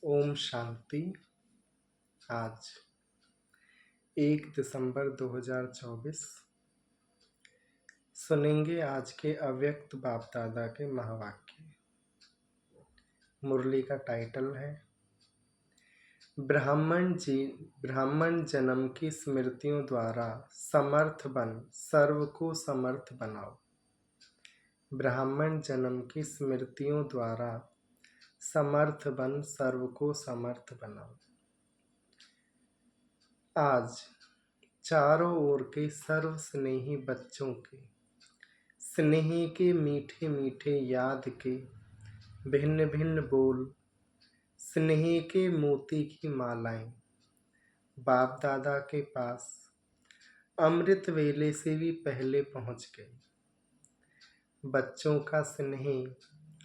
ओम शांति। आज 1 दिसंबर 2024 सुनेंगे आज के अव्यक्त बाप दादा के महावाक्य। मुरली का टाइटल है ब्राह्मण जन्म की स्मृतियों द्वारा समर्थ बन सर्व को समर्थ बनाओ। ब्राह्मण जन्म की स्मृतियों द्वारा समर्थ बन सर्व को समर्थ बनाओ। आज चारों ओर के सर्व स्नेही बच्चों के स्नेह के मीठे मीठे याद के भिन्न भिन्न बोल, स्नेह के मोती की मालाएं बाप दादा के पास अमृत वेले से भी पहले पहुंच गई। बच्चों का स्नेह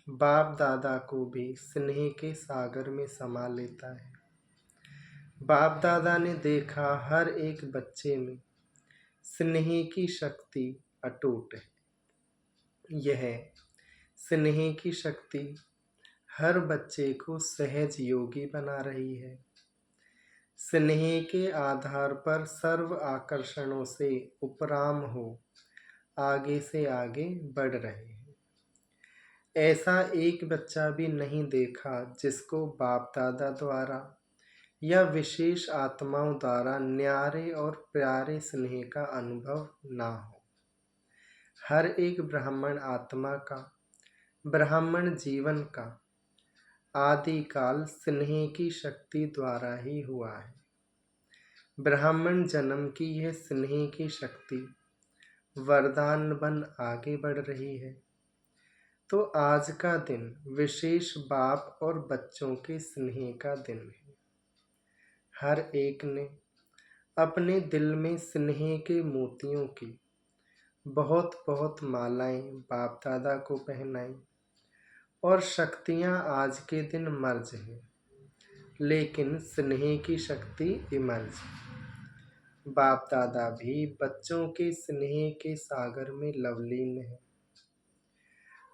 बाप दादा को भी स्नेह के सागर में समा लेता है। बाप दादा ने देखा हर एक बच्चे में स्नेह की शक्ति अटूट है। यह स्नेह की शक्ति हर बच्चे को सहज योगी बना रही है। स्नेह के आधार पर सर्व आकर्षणों से उपराम हो आगे से आगे बढ़ रहे हैं। ऐसा एक बच्चा भी नहीं देखा जिसको बाप दादा द्वारा या विशेष आत्माओं द्वारा न्यारे और प्यारे स्नेह का अनुभव ना हो। हर एक ब्राह्मण आत्मा का, ब्राह्मण जीवन का आदिकाल स्नेह की शक्ति द्वारा ही हुआ है। ब्राह्मण जन्म की यह स्नेह की शक्ति वरदान बन आगे बढ़ रही है। तो आज का दिन विशेष बाप और बच्चों के स्नेह का दिन है। हर एक ने अपने दिल में स्नेह के मोतियों की बहुत बहुत मालाएं बाप दादा को पहनाई और शक्तियां आज के दिन मर्ज हैं, लेकिन स्नेह की शक्ति इमर्ज। बाप दादा भी बच्चों के स्नेह के सागर में लवलीन है।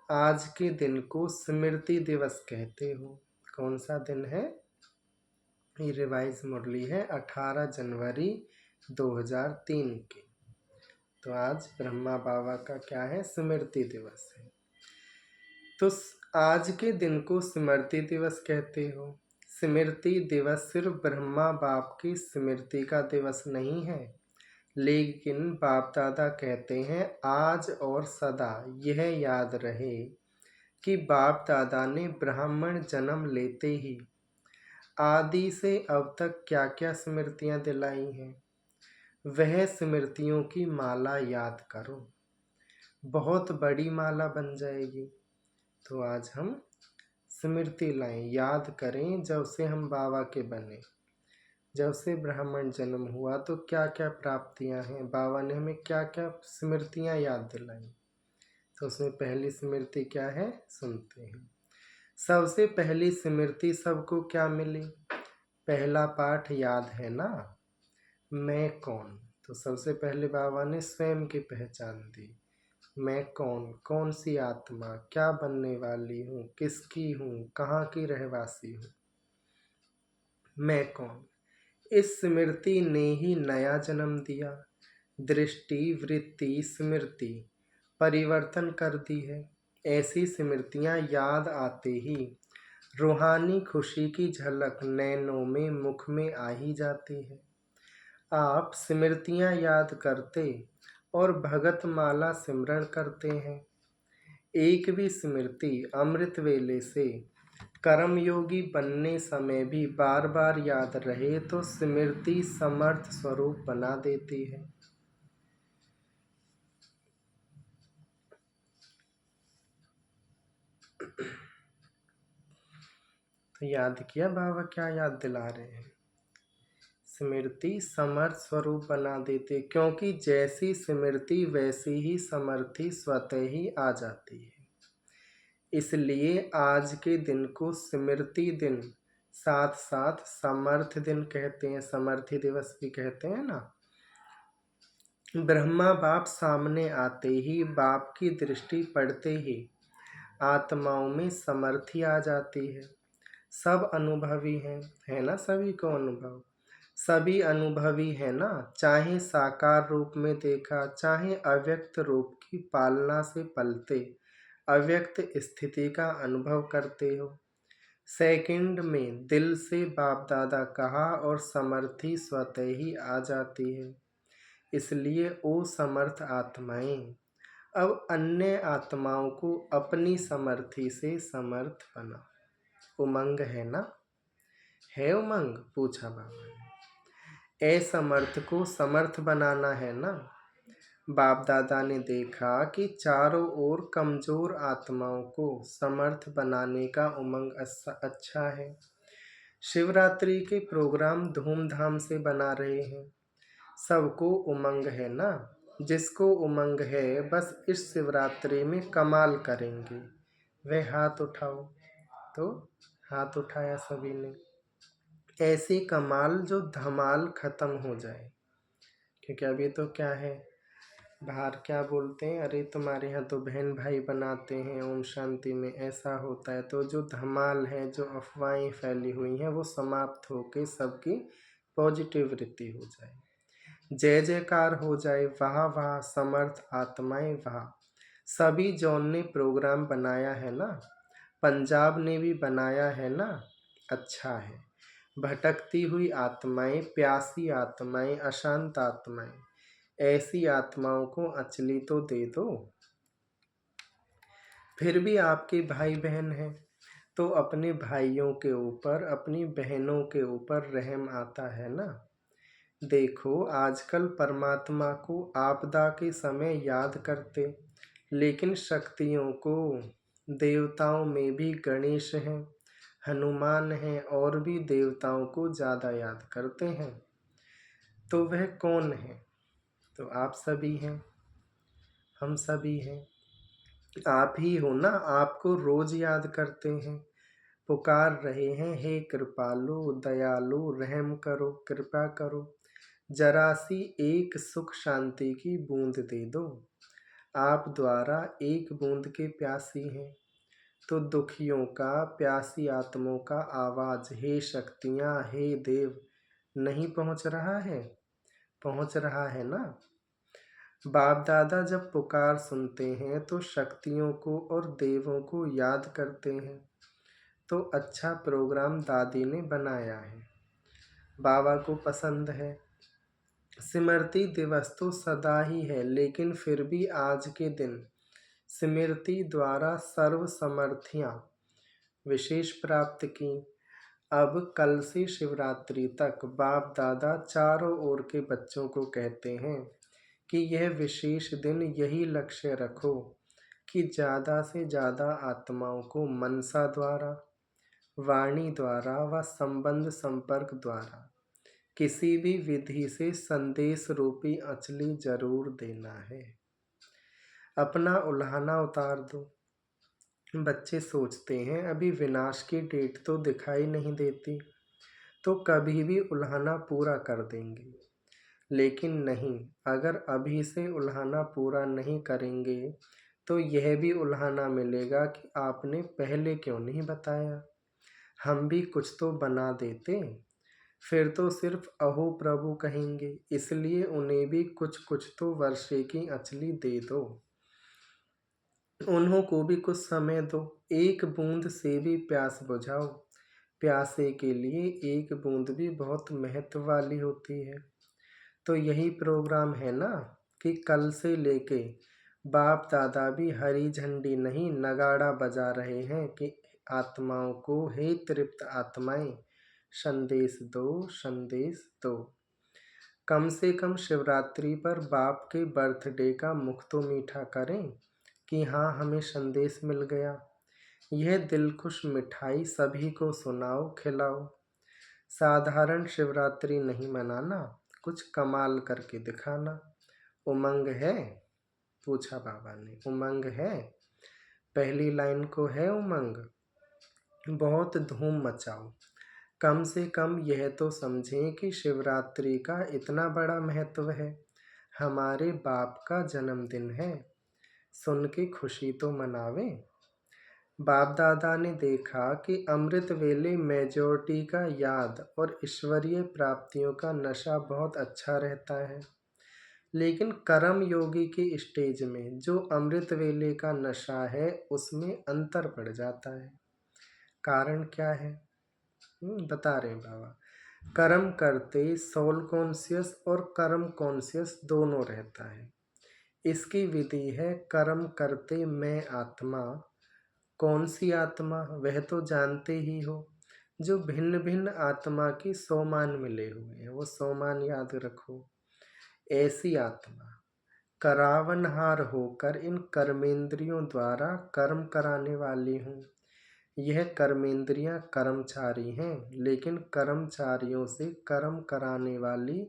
आज के दिन को स्मृति दिवस कहते हो। कौन सा दिन है? ये रिवाइज मुरली है 18 जनवरी 2003 की। तो आज ब्रह्मा बाबा का क्या है? स्मृति दिवस है। तो आज के दिन को स्मृति दिवस कहते हो। स्मृति दिवस सिर्फ ब्रह्मा बाप की स्मृति का दिवस नहीं है, लेकिन बाप दादा कहते हैं आज और सदा यह याद रहे कि बाप दादा ने ब्राह्मण जन्म लेते ही आदि से अब तक क्या क्या स्मृतियां दिलाई हैं, वह स्मृतियों की माला याद करो। बहुत बड़ी माला बन जाएगी। तो आज हम स्मृति लाएं, याद करें जब से हम बाबा के बने, जब से ब्राह्मण जन्म हुआ तो क्या क्या प्राप्तियां हैं, बाबा ने हमें क्या क्या स्मृतियां याद दिलाई। तो उसमें पहली स्मृति क्या है, सुनते हैं। सबसे पहली स्मृति सबको क्या मिली? पहला पाठ याद है ना, मैं कौन। तो सबसे पहले बाबा ने स्वयं की पहचान दी। मैं कौन, कौन सी आत्मा, क्या बनने वाली हूँ, किसकी हूँ, कहाँ की रहवासी हूँ। मैं कौन, इस स्मृति ने ही नया जन्म दिया। दृष्टि, वृत्ति, स्मृति परिवर्तन कर दी है। ऐसी स्मृतियाँ याद आते ही रूहानी खुशी की झलक नैनों में, मुख में आ ही जाती है। आप स्मृतियाँ याद करते और भगत माला सिमरण करते हैं। एक भी स्मृति अमृत वेले से कर्मयोगी बनने समय भी बार बार याद रहे तो स्मृति समर्थ स्वरूप बना देती है। तो याद किया बाबा क्या याद दिला रहे हैं? स्मृति समर्थ स्वरूप बना देते, क्योंकि जैसी स्मृति वैसी ही समर्थी स्वतः ही आ जाती है। इसलिए आज के दिन को स्मृति दिन साथ साथ समर्थ दिन कहते हैं, समर्थी दिवस भी कहते हैं ना। ब्रह्मा बाप सामने आते ही, बाप की दृष्टि पड़ते ही आत्माओं में समर्थी आ जाती है। सब अनुभवी हैं, है ना? सभी को अनुभव, सभी अनुभवी है ना। चाहे साकार रूप में देखा, चाहे अव्यक्त रूप की पालना से पलते अव्यक्त स्थिति का अनुभव करते हो। सेकंड में दिल से बाप दादा कहा और समर्थी स्वतः ही आ जाती है। इसलिए ओ समर्थ आत्माएं, अब अन्य आत्माओं को अपनी समर्थी से समर्थ बना। उमंग है ना? है उमंग? पूछा बाबा ने। असमर्थ को समर्थ बनाना है ना? बाप दादा ने देखा कि चारों ओर कमजोर आत्माओं को समर्थ बनाने का उमंग अच्छा है। शिवरात्रि के प्रोग्राम धूमधाम से बना रहे हैं। सबको उमंग है ना? जिसको उमंग है बस इस शिवरात्रि में कमाल करेंगे, वह हाथ उठाओ। तो हाथ उठाया सभी ने। ऐसी कमाल जो धमाल खत्म हो जाए। क्योंकि अभी तो क्या है, बाहर क्या बोलते हैं, अरे तुम्हारे यहाँ तो बहन भाई बनाते हैं ओम शांति में, ऐसा होता है। तो जो धमाल है, जो अफवाहें फैली हुई हैं, वो समाप्त होके सबकी पॉजिटिविटी हो जाए, जय जयकार हो जाए। वाह वाह समर्थ आत्माएं वाह। सभी जॉन ने प्रोग्राम बनाया है ना, पंजाब ने भी बनाया है ना, अच्छा है। भटकती हुई आत्माएं, प्यासी आत्माएं, अशांत आत्माएं, ऐसी आत्माओं को अचली तो दे दो। फिर भी आपके भाई बहन हैं तो अपने भाइयों के ऊपर, अपनी बहनों के ऊपर रहम आता है ना। देखो आजकल परमात्मा को आपदा के समय याद करते, लेकिन शक्तियों को, देवताओं में भी गणेश हैं, हनुमान हैं, और भी देवताओं को ज़्यादा याद करते हैं। तो वह कौन है? तो आप सभी हैं, हम सभी हैं। आप ही हो ना, आपको रोज याद करते हैं, पुकार रहे हैं, हे कृपालु दयालु रहम करो, कृपा करो, जरा सी एक सुख शांति की बूंद दे दो। आप द्वारा एक बूंद के प्यासी हैं, तो दुखियों का, प्यासी आत्माओं का आवाज, हे शक्तियाँ, हे देव, नहीं पहुंच रहा है? पहुंच रहा है ना? बाप दादा जब पुकार सुनते हैं तो शक्तियों को और देवों को याद करते हैं। तो अच्छा प्रोग्राम दादी ने बनाया है, बाबा को पसंद है। स्मृति दिवस तो सदा ही है, लेकिन फिर भी आज के दिन स्मृति द्वारा सर्व समर्थियाँ विशेष प्राप्त की। अब कल से शिवरात्रि तक बाप दादा चारों ओर के बच्चों को कहते हैं कि यह विशेष दिन यही लक्ष्य रखो कि ज़्यादा से ज़्यादा आत्माओं को मनसा द्वारा, वाणी द्वारा व संबंध संपर्क द्वारा किसी भी विधि से संदेश रूपी अचली जरूर देना है। अपना उल्हाना उतार दो। बच्चे सोचते हैं अभी विनाश की डेट तो दिखाई नहीं देती, तो कभी भी उल्हाना पूरा कर देंगे। लेकिन नहीं, अगर अभी से उल्हाना पूरा नहीं करेंगे तो यह भी उल्हाना मिलेगा कि आपने पहले क्यों नहीं बताया, हम भी कुछ तो बना देते। फिर तो सिर्फ अहो प्रभु कहेंगे, इसलिए उन्हें भी कुछ कुछ तो वर्षे की अचली दे दो। उन्हों को भी कुछ समय दो, एक बूंद से भी प्यास बुझाओ। प्यासे के लिए एक बूंद भी बहुत महत्व वाली होती है। तो यही प्रोग्राम है ना कि कल से लेके बाप दादा भी हरी झंडी नहीं नगाड़ा बजा रहे हैं कि आत्माओं को, हे तृप्त आत्माएं, संदेश दो, संदेश दो। कम से कम शिवरात्रि पर बाप के बर्थडे का मुख तो मीठा करें कि हाँ हमें संदेश मिल गया। यह दिलखुश मिठाई सभी को सुनाओ, खिलाओ। साधारण शिवरात्रि नहीं मनाना, कुछ कमाल करके दिखाना। उमंग है? पूछा बाबा ने। उमंग है? पहली लाइन को है उमंग? बहुत धूम मचाओ। कम से कम यह तो समझें कि शिवरात्रि का इतना बड़ा महत्व है, हमारे बाप का जन्मदिन है, सुन के खुशी तो मनावें। बाप दादा ने देखा कि अमृत वेले मेजॉरिटी का याद और ईश्वरीय प्राप्तियों का नशा बहुत अच्छा रहता है, लेकिन कर्म योगी की स्टेज में जो अमृत वेले का नशा है उसमें अंतर पड़ जाता है। कारण क्या है? बता रहे हैं बाबा। कर्म करते सोल कॉन्शियस और कर्म कॉन्शियस दोनों रहता है। इसकी विधि है कर्म करते मैं आत्मा। कौन सी आत्मा? वह तो जानते ही हो, जो भिन्न भिन्न आत्मा की सोमान मिले हुए हैं। वो सोमान याद रखो। ऐसी आत्मा करावनहार होकर इन कर्मेंद्रियों द्वारा कर्म कराने वाली हूँ। यह कर्मेंद्रियां कर्मचारी हैं, लेकिन कर्मचारियों से कर्म कराने वाली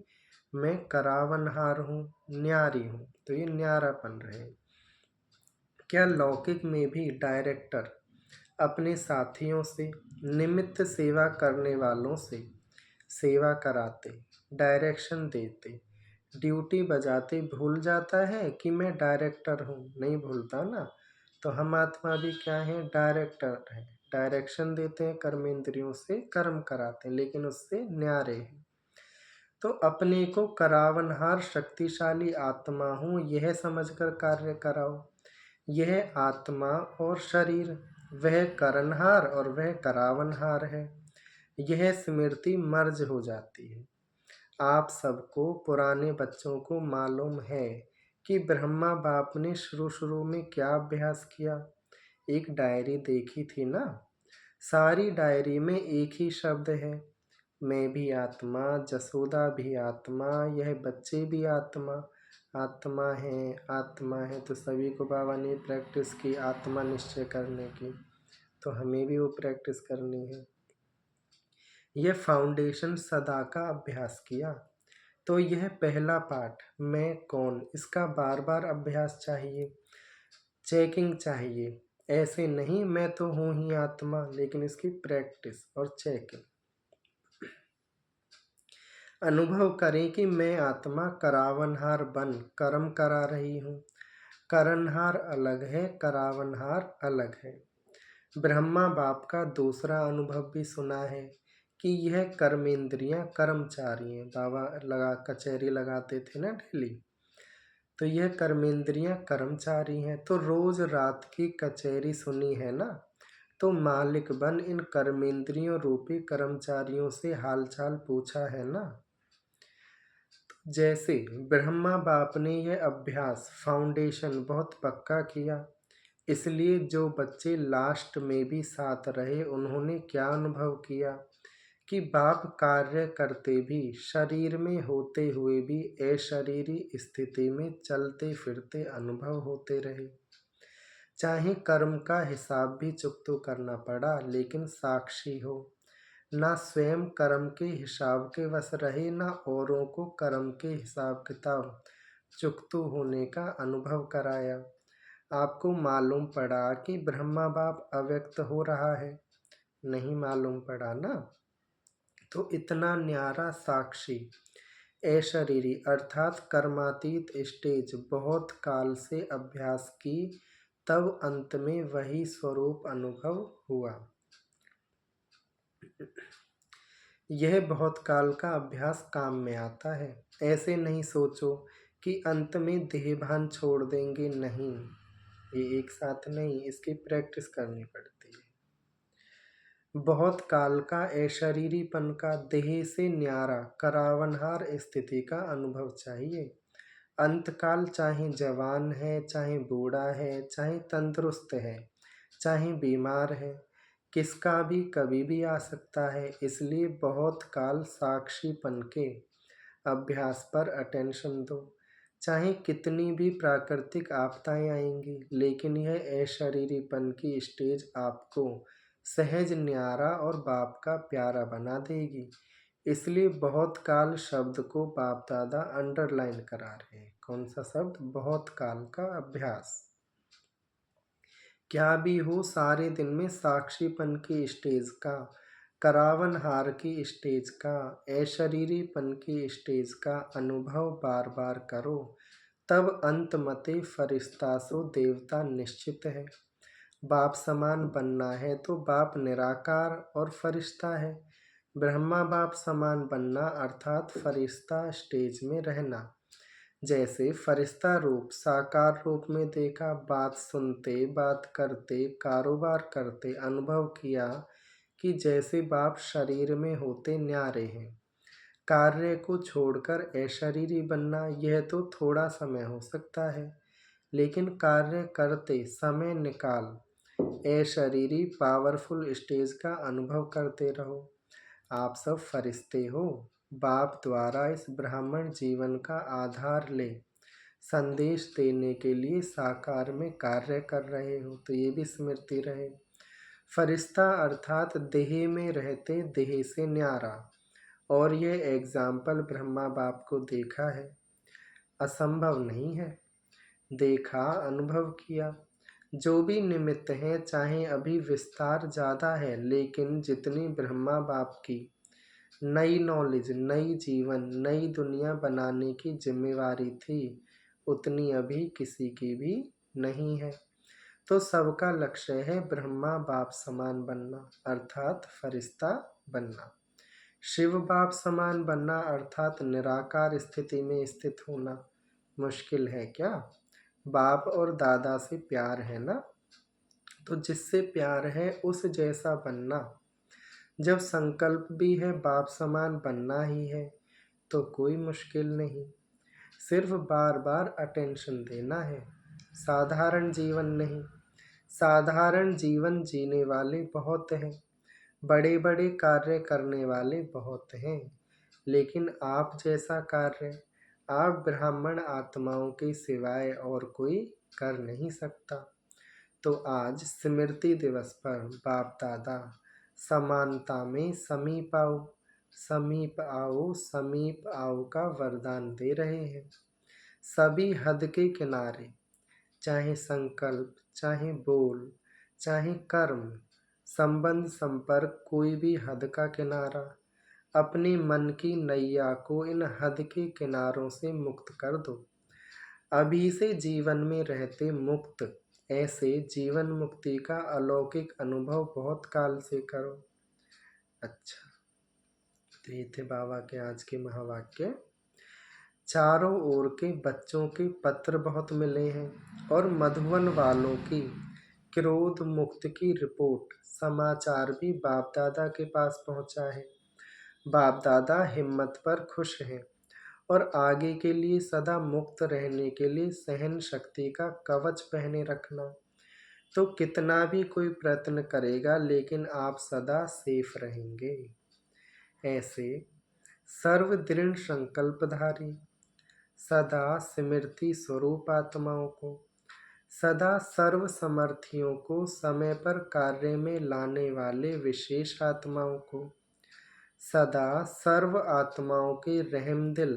मैं करावनहार हूँ, न्यारी हूँ। तो ये न्यारापन रहे। क्या लौकिक में भी डायरेक्टर अपने साथियों से, निमित्त सेवा करने वालों से सेवा कराते, डायरेक्शन देते, ड्यूटी बजाते भूल जाता है कि मैं डायरेक्टर हूँ? नहीं भूलता ना। तो हम आत्मा भी क्या है? डायरेक्टर है। डायरेक्शन देते हैं, कर्मेंद्रियों से कर्म कराते हैं, लेकिन उससे न्यारे हैं। तो अपने को करावनहार शक्तिशाली आत्मा हूँ यह समझकर कार्य कराओ। यह आत्मा और शरीर, वह करनहार और वह करावनहार है। यह स्मृति मर्ज हो जाती है। आप सबको, पुराने बच्चों को मालूम है कि ब्रह्मा बाप ने शुरू शुरू में क्या अभ्यास किया। एक डायरी देखी थी ना, सारी डायरी में एक ही शब्द है, मैं भी आत्मा, जसोदा भी आत्मा, यह बच्चे भी आत्मा। आत्मा है, आत्मा है। तो सभी को बाबा ने प्रैक्टिस की आत्मा निश्चय करने की, तो हमें भी वो प्रैक्टिस करनी है। यह फाउंडेशन सदा का अभ्यास किया। तो यह पहला पाठ, मैं कौन, इसका बार बार अभ्यास चाहिए, चेकिंग चाहिए। ऐसे नहीं मैं तो हूँ ही आत्मा, लेकिन इसकी प्रैक्टिस और चेकिंग। अनुभव करें कि मैं आत्मा करावनहार बन कर्म करा रही हूँ। करनहार अलग है, करावनहार अलग है। ब्रह्मा बाप का दूसरा अनुभव भी सुना है कि यह कर्मेंद्रियां कर्मचारी हैं। बाबा कचहरी लगाते थे ना डेली, तो यह कर्मेंद्रियां कर्मचारी हैं। तो रोज रात की कचहरी सुनी है ना, तो मालिक बन इन कर्मेंद्रियों रूपी कर्मचारियों से हालचाल पूछा है ना। जैसे ब्रह्मा बाप ने यह अभ्यास फाउंडेशन बहुत पक्का किया, इसलिए जो बच्चे लास्ट में भी साथ रहे उन्होंने क्या अनुभव किया कि बाप कार्य करते भी, शरीर में होते हुए भी अशरीरी स्थिति में चलते फिरते अनुभव होते रहे। चाहे कर्म का हिसाब भी चुकतो करना पड़ा, लेकिन साक्षी हो। ना स्वयं कर्म के हिसाब के वश रहे, ना औरों को कर्म के हिसाब किताब चुकतो होने का अनुभव कराया। आपको मालूम पड़ा कि ब्रह्मा बाप अव्यक्त हो रहा है? नहीं मालूम पड़ा ना। तो इतना न्यारा साक्षी अशरीरी अर्थात कर्मातीत स्टेज बहुत काल से अभ्यास की, तब अंत में वही स्वरूप अनुभव हुआ। यह बहुत काल का अभ्यास काम में आता है। ऐसे नहीं सोचो कि अंत में देहभान छोड़ देंगे, नहीं। ये एक साथ नहीं, इसकी प्रैक्टिस करनी पड़ती है। बहुत काल का अशरीरीपन का, देह से न्यारा करावनहार स्थिति का अनुभव चाहिए। अंतकाल चाहे जवान है, चाहे बूढ़ा है, चाहे तंदुरुस्त है, चाहे बीमार है, किसका भी कभी भी आ सकता है। इसलिए बहुत काल साक्षीपन के अभ्यास पर अटेंशन दो। चाहे कितनी भी प्राकृतिक आपदाएं आएंगी, लेकिन यह अशरीरीपन की स्टेज आपको सहज न्यारा और बाप का प्यारा बना देगी। इसलिए बहुत काल शब्द को बाप दादा अंडरलाइन करा रहे हैं। कौन सा शब्द? बहुत काल का अभ्यास। क्या भी हो, सारे दिन में साक्षीपन की स्टेज का, करावनहार की स्टेज का, अशरीरीपन की स्टेज का अनुभव बार बार करो, तब अंत मते फरिश्ता सो देवता निश्चित है। बाप समान बनना है तो बाप निराकार और फरिश्ता है। ब्रह्मा बाप समान बनना अर्थात फरिश्ता स्टेज में रहना। जैसे फरिश्ता रूप साकार रूप में देखा, बात सुनते, बात करते, कारोबार करते अनुभव किया कि जैसे बाप शरीर में होते न्यारे हैं। कार्य को छोड़कर अशरीरी बनना यह तो थोड़ा समय हो सकता है, लेकिन कार्य करते समय निकाल अशरीरी पावरफुल स्टेज का अनुभव करते रहो। आप सब फरिश्ते हो, बाप द्वारा इस ब्राह्मण जीवन का आधार ले संदेश देने के लिए साकार में कार्य कर रहे हो, तो ये भी स्मृति रहे। फरिश्ता अर्थात देह में रहते देह से न्यारा, और ये एग्जाम्पल ब्रह्मा बाप को देखा है, असंभव नहीं है। देखा, अनुभव किया। जो भी निमित्त हैं, चाहे अभी विस्तार ज़्यादा है, लेकिन जितनी ब्रह्मा बाप की नई नॉलेज, नई जीवन, नई दुनिया बनाने की जिम्मेवारी थी, उतनी अभी किसी की भी नहीं है। तो सबका लक्ष्य है ब्रह्मा बाप समान बनना अर्थात फरिश्ता बनना। शिव बाप समान बनना अर्थात निराकार स्थिति में स्थित होना मुश्किल है क्या? बाप और दादा से प्यार है ना, तो जिससे प्यार है उस जैसा बनना। जब संकल्प भी है बाप समान बनना ही है, तो कोई मुश्किल नहीं, सिर्फ बार बार अटेंशन देना है। साधारण जीवन नहीं, साधारण जीवन जीने वाले बहुत हैं, बड़े बड़े कार्य करने वाले बहुत हैं, लेकिन आप जैसा कार्य आप ब्राह्मण आत्माओं के सिवाय और कोई कर नहीं सकता। तो आज स्मृति दिवस पर बाप दादा समानता में समीप आओ, समीप आओ, समीप आओ का वरदान दे रहे हैं। सभी हद के किनारे, चाहे संकल्प, चाहे बोल, चाहे कर्म, संबंध, संपर्क, कोई भी हद का किनारा, अपने मन की नैया को इन हद के किनारों से मुक्त कर दो। अभी से जीवन में रहते मुक्त, ऐसे जीवन मुक्ति का अलौकिक अनुभव बहुत काल से करो। अच्छा, तो ये थे बाबा के आज के महावाक्य। चारों ओर के बच्चों के पत्र बहुत मिले हैं और मधुबन वालों की क्रोध मुक्त की रिपोर्ट समाचार भी बाप दादा के पास पहुंचा है। बाप दादा हिम्मत पर खुश हैं और आगे के लिए सदा मुक्त रहने के लिए सहन शक्ति का कवच पहने रखना। तो कितना भी कोई प्रयत्न करेगा, लेकिन आप सदा सेफ रहेंगे। ऐसे सर्व दृढ़ संकल्पधारी, सदा स्मृति स्वरूप आत्माओं को, सदा सर्व समर्थियों को, समय पर कार्य में लाने वाले विशेष आत्माओं को, सदा सर्व आत्माओं के रहमदिल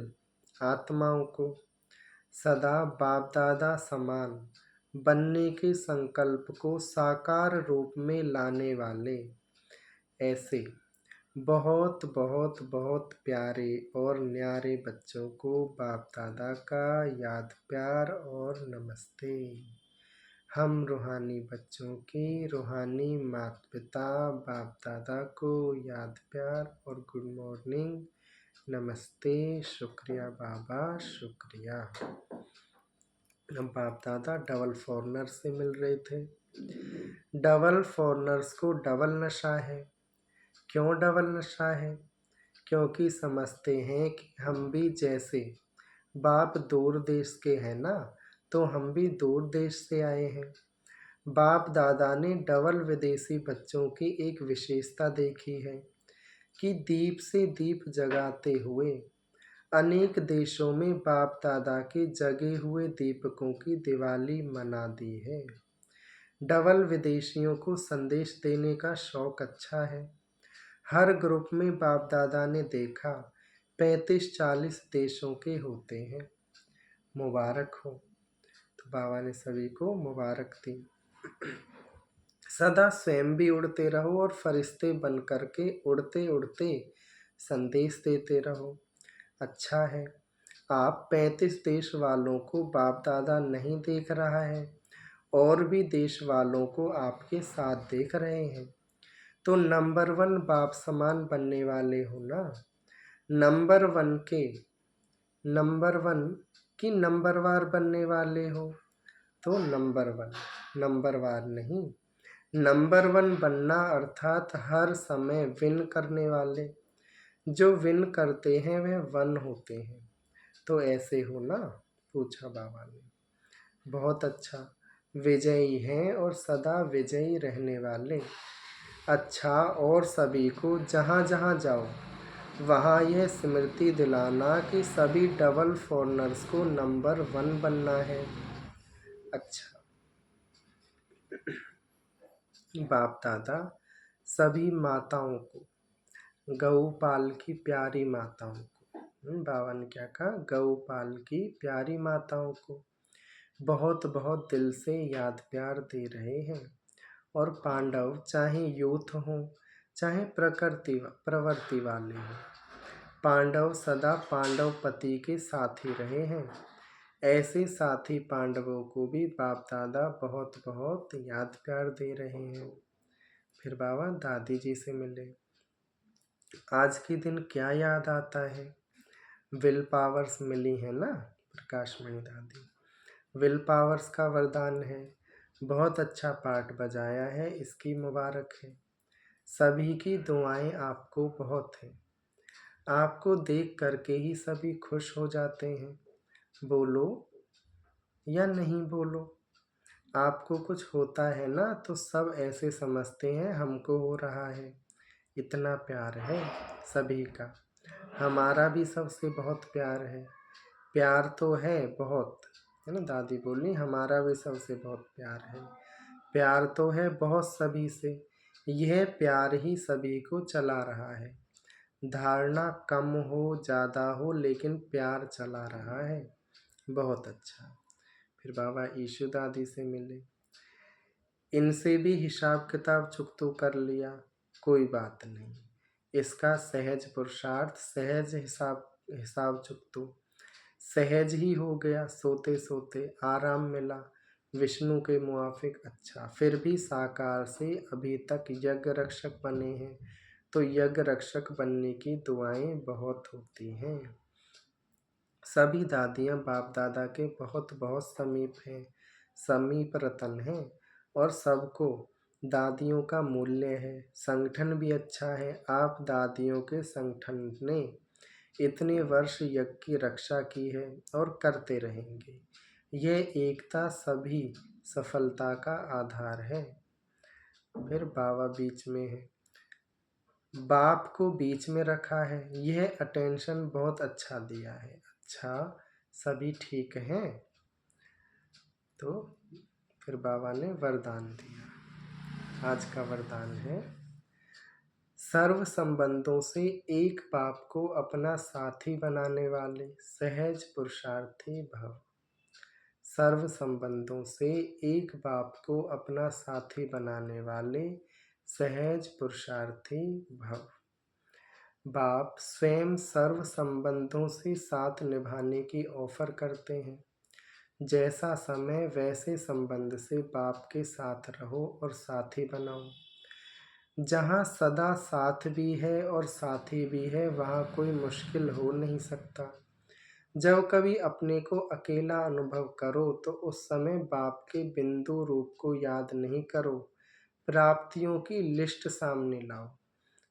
आत्माओं को, सदा बाप दादा समान बनने के संकल्प को साकार रूप में लाने वाले, ऐसे बहुत बहुत बहुत प्यारे और न्यारे बच्चों को बाप दादा का याद प्यार और नमस्ते। हम रूहानी बच्चों की रूहानी माता पिता बाप दादा को याद प्यार और गुड मॉर्निंग, नमस्ते, शुक्रिया बाबा, शुक्रिया। हम बाप दादा डबल फॉरनर से मिल रहे थे। डबल फॉरनर्स को डबल नशा है। क्यों डबल नशा है? क्योंकि समझते हैं कि हम भी जैसे बाप दूर देश के हैं ना, तो हम भी दूर देश से आए हैं। बाप दादा ने डबल विदेशी बच्चों की एक विशेषता देखी है कि दीप से दीप जगाते हुए अनेक देशों में बाप दादा के जगे हुए दीपकों की दिवाली मना दी है। डबल विदेशियों को संदेश देने का शौक अच्छा है। हर ग्रुप में बाप दादा ने देखा 35-40 देशों के होते हैं। मुबारक हो। तो बाबा ने सभी को मुबारक दी। सदा स्वयं भी उड़ते रहो और फरिश्ते बन कर के उड़ते उड़ते संदेश देते रहो। अच्छा है, आप 35 देश वालों को बाप दादा नहीं देख रहा है और भी देश वालों को आपके साथ देख रहे हैं, तो नंबर 1 बाप समान बनने वाले हो ना। नंबर 1 के नंबर 1 की नंबरवार बनने वाले हो, तो नंबर 1 नंबरवार नहीं, नंबर 1 बनना अर्थात हर समय विन करने वाले। जो विन करते हैं वह 1 होते हैं, तो ऐसे हो ना, पूछा बाबा ने। बहुत अच्छा, विजयी हैं और सदा विजयी रहने वाले। अच्छा, और सभी को जहाँ जहाँ जाओ वहाँ यह स्मृति दिलाना कि सभी डबल फॉरनर्स को नंबर 1 बनना है। अच्छा, बाप दादा सभी माताओं को, गौपाल की प्यारी माताओं को, बाबा ने क्या कहा, गौपाल की प्यारी माताओं को बहुत बहुत दिल से याद प्यार दे रहे हैं। और पांडव चाहे यूथ हो चाहे प्रवृत्ति वाले हों, पांडव सदा पांडव पति के साथ ही रहे हैं। ऐसे साथी पांडवों को भी बाप दादा बहुत बहुत याद प्यार दे रहे हैं। फिर बाबा दादी जी से मिले। आज के दिन क्या याद आता है? विल पावर्स मिली है ना प्रकाशमणि दादी, विल पावर्स का वरदान है। बहुत अच्छा पाठ बजाया है, इसकी मुबारक है। सभी की दुआएं आपको बहुत हैं, आपको देख करके ही सभी खुश हो जाते हैं। बोलो या नहीं बोलो, आपको कुछ होता है ना तो सब ऐसे समझते हैं हमको हो रहा है। इतना प्यार है सभी का, हमारा भी सबसे बहुत प्यार है। प्यार तो है बहुत, है ना, दादी बोली हमारा भी सबसे बहुत प्यार है। प्यार तो है बहुत सभी से, यह प्यार ही सभी को चला रहा है। धारणा कम हो ज़्यादा हो लेकिन प्यार चला रहा है। बहुत अच्छा। फिर बाबा ईशु दादी से मिले। इनसे भी हिसाब किताब चुकतो कर लिया, कोई बात नहीं, इसका सहज पुरुषार्थ सहज हिसाब चुकतो सहज ही हो गया। सोते सोते आराम मिला विष्णु के मुआफिक। अच्छा, फिर भी साकार से अभी तक यज्ञ रक्षक बने हैं, तो यज्ञ रक्षक बनने की दुआएं बहुत होती हैं। सभी दादियाँ बाप दादा के बहुत बहुत समीप हैं, समीप रतन हैं, और सबको दादियों का मूल्य है। संगठन भी अच्छा है, आप दादियों के संगठन ने इतने वर्ष यज्ञ की रक्षा की है और करते रहेंगे। यह एकता सभी सफलता का आधार है। फिर बाबा बीच में है, बाप को बीच में रखा है, यह अटेंशन बहुत अच्छा दिया है। अच्छा, सभी ठीक हैं? तो फिर बाबा ने वरदान दिया। आज का वरदान है, सर्व संबंधों से एक बाप को अपना साथी बनाने वाले सहज पुरुषार्थी भव। सर्व संबंधों से एक बाप को अपना साथी बनाने वाले सहज पुरुषार्थी भव। बाप स्वयं सर्व संबंधों से साथ निभाने की ऑफर करते हैं। जैसा समय वैसे संबंध से बाप के साथ रहो और साथी बनाओ। जहाँ सदा साथ भी है और साथी भी है वहाँ कोई मुश्किल हो नहीं सकता। जब कभी अपने को अकेला अनुभव करो तो उस समय बाप के बिंदु रूप को याद नहीं करो, प्राप्तियों की लिस्ट सामने लाओ।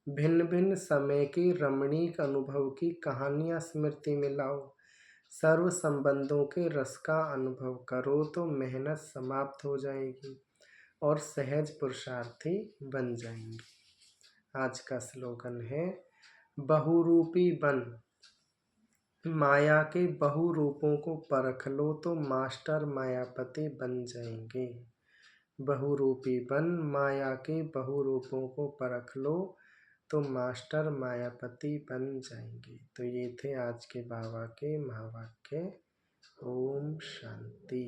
भिन्न भिन्न समय के रमणीक अनुभव की कहानियाँ स्मृति में लाओ। सर्व संबंधों के रस का अनुभव करो तो मेहनत समाप्त हो जाएगी और सहज पुरुषार्थी बन जाएंगे। आज का स्लोगन है, बहुरूपी बन, माया के बहु रूपों को परख लो तो मास्टर मायापति बन जाएंगे। बहुरूपी बन, माया के बहु रूपों को परख लो तो मास्टर मायापति बन जाएंगे। तो ये थे आज के बाबा के महावाक्य। ओम शांति।